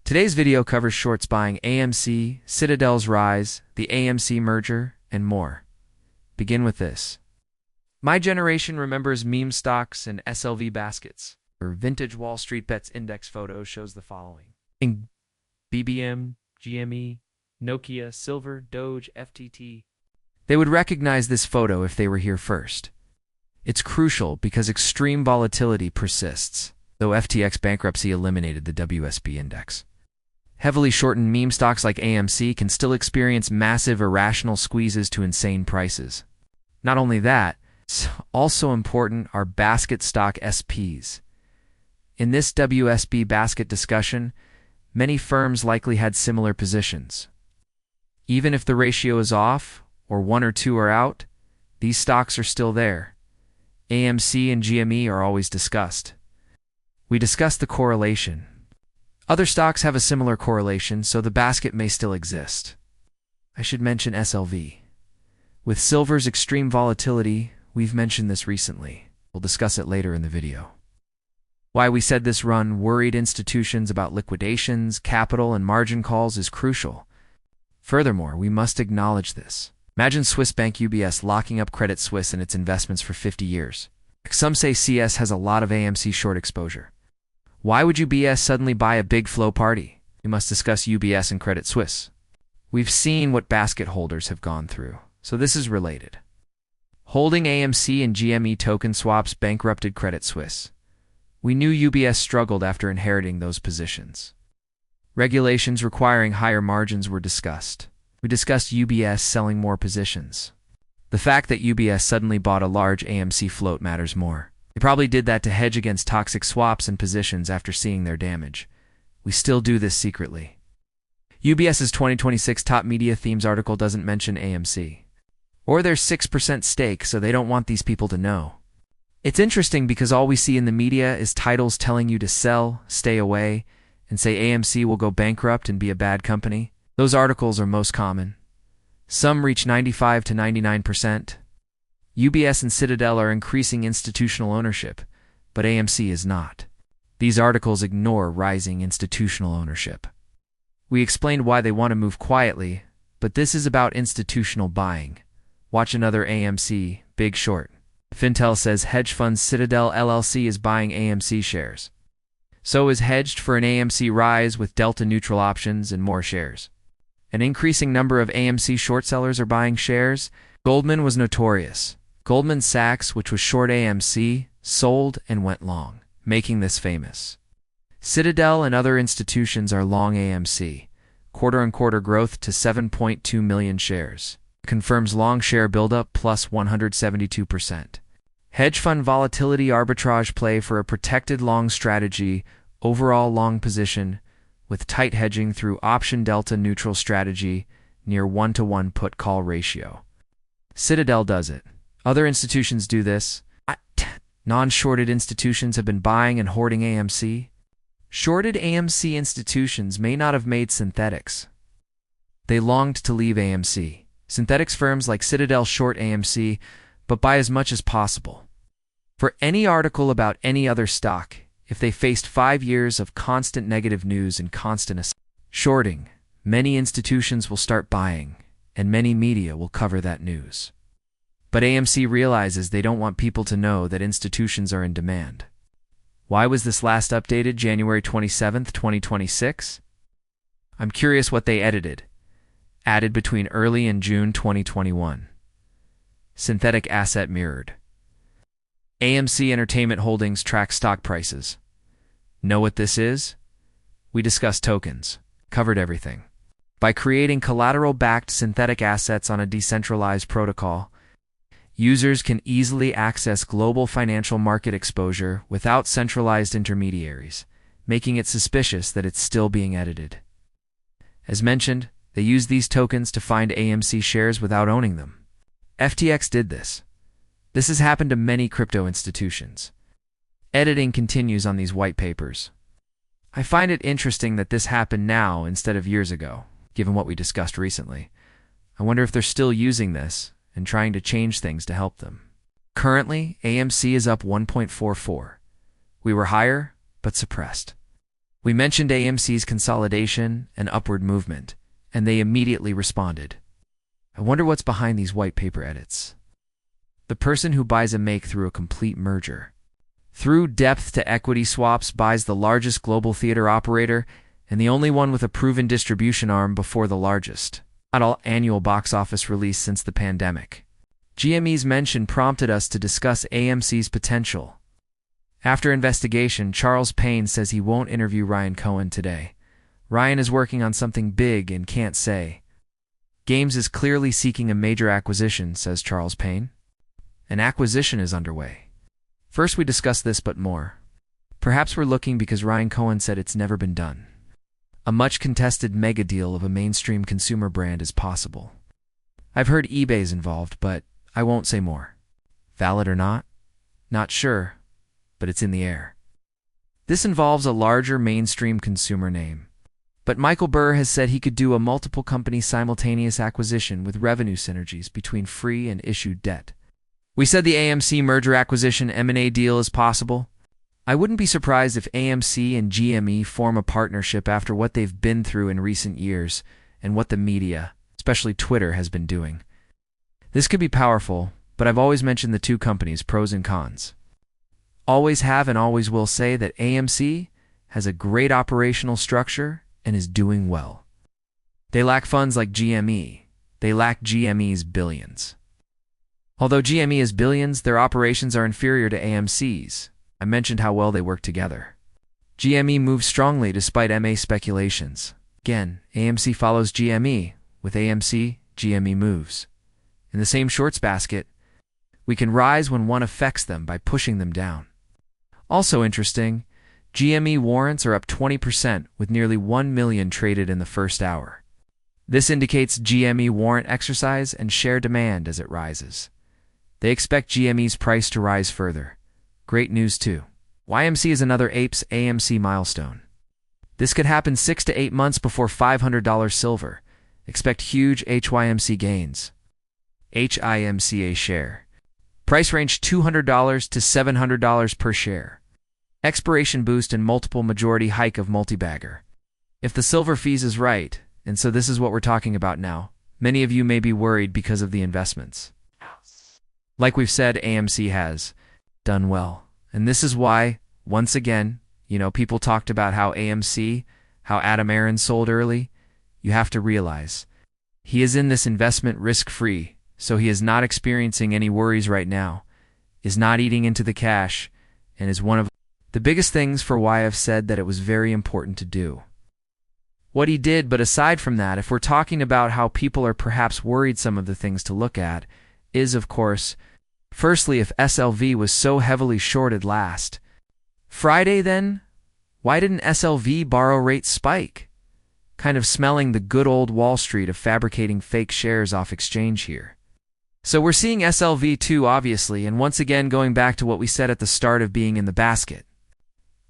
Today's video covers shorts buying AMC, Citadel's rise, the AMC merger, and more. Begin with this. My generation remembers meme stocks and SLV baskets. Our vintage Wall Street Bets index photo shows the following. BBM, GME, Nokia, Silver, Doge, FTT. They would recognize this photo if they were here first. It's crucial because extreme volatility persists, though FTX bankruptcy eliminated the WSB index. Heavily shortened meme stocks like AMC can still experience massive irrational squeezes to insane prices. Not only that, also important are basket stock SPs. In this WSB basket discussion, many firms likely had similar positions. Even if the ratio is off, or one or two are out, these stocks are still there. AMC and GME are always discussed. We discussed the correlation. Other stocks have a similar correlation, so the basket may still exist. I should mention SLV. With silver's extreme volatility, we've mentioned this recently. We'll discuss it later in the video. Why we said this run worried institutions about liquidations, capital, and margin calls is crucial. Furthermore, we must acknowledge this. Imagine Swiss bank UBS locking up Credit Suisse and its investments for 50 years. Some say CS has a lot of AMC short exposure. Why would UBS suddenly buy a big flow party? We must discuss UBS and Credit Suisse. We've seen what basket holders have gone through, so this is related. Holding AMC and GME token swaps bankrupted Credit Suisse. We knew UBS struggled after inheriting those positions. Regulations requiring higher margins were discussed. We discussed UBS selling more positions. The fact that UBS suddenly bought a large AMC float matters more. They probably did that to hedge against toxic swaps and positions after seeing their damage. We still do this secretly. UBS's 2026 Top Media Themes article doesn't mention AMC. Or their 6% stake, so they don't want these people to know. It's interesting because all we see in the media is titles telling you to sell, stay away, and say AMC will go bankrupt and be a bad company. Those articles are most common. Some reach 95 to 99%. UBS and Citadel are increasing institutional ownership, but AMC is not. These articles ignore rising institutional ownership. We explained why they want to move quietly, but this is about institutional buying. Watch another AMC, Big Short. Fintel says hedge fund Citadel LLC is buying AMC shares. So is hedged for an AMC rise with delta-neutral options and more shares. An increasing number of AMC short sellers are buying shares. Goldman was notorious. Goldman Sachs, which was short AMC, sold and went long, making this famous. Citadel and other institutions are long AMC. Quarter-on-quarter growth to 7.2 million shares. Confirms long share buildup plus 172%. Hedge fund volatility arbitrage play for a protected long strategy, overall long position, with tight hedging through option delta neutral strategy, near 1-to-1 put-call ratio. Citadel does it. Other institutions do this. Non-shorted institutions have been buying and hoarding AMC. Shorted AMC institutions may not have made synthetics. They longed to leave AMC. Synthetics firms like Citadel short AMC, but buy as much as possible. For any article about any other stock, if they faced 5 years of constant negative news and constant shorting, many institutions will start buying, and many media will cover that news. But AMC realizes they don't want people to know that institutions are in demand. Why was this last updated January 27, 2026? I'm curious what they added between early and June 2021. Synthetic asset mirrored. AMC Entertainment Holdings tracks stock prices. Know what this is? We discussed tokens. Covered everything. By creating collateral-backed synthetic assets on a decentralized protocol, users can easily access global financial market exposure without centralized intermediaries, making it suspicious that it's still being edited. As mentioned, they use these tokens to find AMC shares without owning them. FTX did this. This has happened to many crypto institutions. Editing continues on these white papers. I find it interesting that this happened now instead of years ago, given what we discussed recently. I wonder if they're still using this and trying to change things to help them. Currently, AMC is up 1.44. We were higher, but suppressed. We mentioned AMC's consolidation and upward movement, and they immediately responded. I wonder what's behind these white paper edits. The person who buys a make through a complete merger. Through depth to equity swaps buys the largest global theater operator and the only one with a proven distribution arm before the largest. Not all annual box office release since the pandemic. GME's mention prompted us to discuss AMC's potential. After investigation, Charles Payne says he won't interview Ryan Cohen today. Ryan is working on something big and can't say. Games is clearly seeking a major acquisition, says Charles Payne. An acquisition is underway. First we discuss this but more. Perhaps we're looking because Ryan Cohen said it's never been done. A much-contested mega deal of a mainstream consumer brand is possible. I've heard eBay's involved, but I won't say more. Valid or not? Not sure, but it's in the air. This involves a larger mainstream consumer name. But Michael Burr has said he could do a multiple company simultaneous acquisition with revenue synergies between free and issued debt. We said the AMC merger acquisition M&A deal is possible. I wouldn't be surprised if AMC and GME form a partnership after what they've been through in recent years and what the media, especially Twitter, has been doing. This could be powerful, but I've always mentioned the two companies' pros and cons. Always have and always will say that AMC has a great operational structure and is doing well. They lack funds like GME. They lack GME's billions. Although GME has billions, their operations are inferior to AMC's. I mentioned how well they work together. GME moves strongly despite MA speculations. Again, AMC follows GME. With AMC, GME moves. In the same shorts basket, we can rise when one affects them by pushing them down. Also interesting, GME warrants are up 20% with nearly 1 million traded in the first hour. This indicates GME warrant exercise and share demand as it rises. They expect GME's price to rise further. Great news too. YMC is another APE's AMC milestone. This could happen 6 to 8 months before $500 silver. Expect huge HYMC gains. HIMCA share. Price range $200 to $700 per share. Expiration boost and multiple majority hike of multi-bagger. If the silver fees is right, and so this is what we're talking about now, many of you may be worried because of the investments. Like we've said, AMC has done well. And this is why, once again, people talked about how AMC, how Adam Aron sold early. You have to realize, he is in this investment risk-free, so he is not experiencing any worries right now, is not eating into the cash, and is one of the biggest things for why I've said that it was very important to do what he did. But aside from that, if we're talking about how people are perhaps worried, some of the things to look at is, of course, firstly, if SLV was so heavily shorted last Friday, then why didn't SLV borrow rate spike? Kind of smelling the good old Wall Street of fabricating fake shares off exchange here. So we're seeing SLV too, obviously, and once again going back to what we said at the start of being in the basket.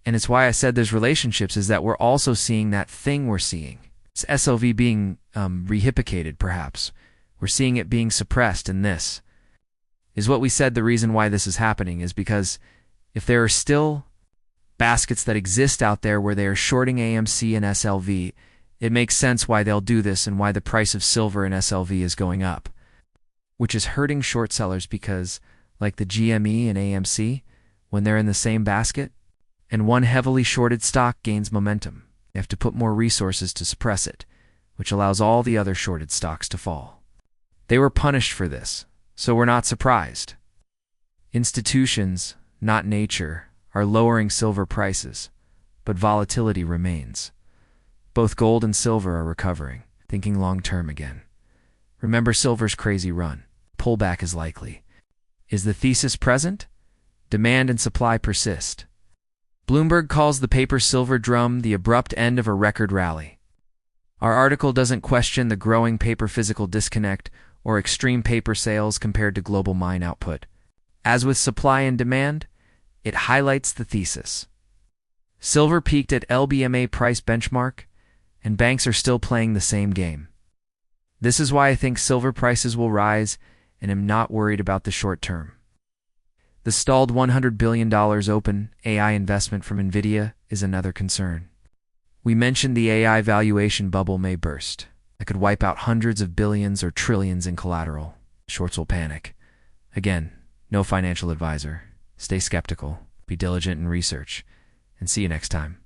And it's why I said there's relationships, is that we're also seeing that thing we're seeing. It's SLV being rehypocated, perhaps. We're seeing it being suppressed, and this is what we said the reason why this is happening is because if there are still baskets that exist out there where they are shorting AMC and SLV, it makes sense why they'll do this and why the price of silver and SLV is going up, which is hurting short sellers because, like the GME and AMC, when they're in the same basket, and one heavily shorted stock gains momentum, they have to put more resources to suppress it, which allows all the other shorted stocks to fall. They were punished for this, so we're not surprised. Institutions, not nature, are lowering silver prices, but volatility remains. Both gold and silver are recovering, thinking long-term again. Remember silver's crazy run. Pullback is likely. Is the thesis present? Demand and supply persist. Bloomberg calls the paper silver drum the abrupt end of a record rally. Our article doesn't question the growing paper physical disconnect or extreme paper sales compared to global mine output. As with supply and demand, it highlights the thesis. Silver peaked at LBMA price benchmark, and banks are still playing the same game. This is why I think silver prices will rise and am not worried about the short term. The stalled $100 billion open AI investment from NVIDIA is another concern. We mentioned the AI valuation bubble may burst. That could wipe out hundreds of billions or trillions in collateral. Shorts will panic. Again, no financial advisor. Stay skeptical, be diligent in research, and see you next time.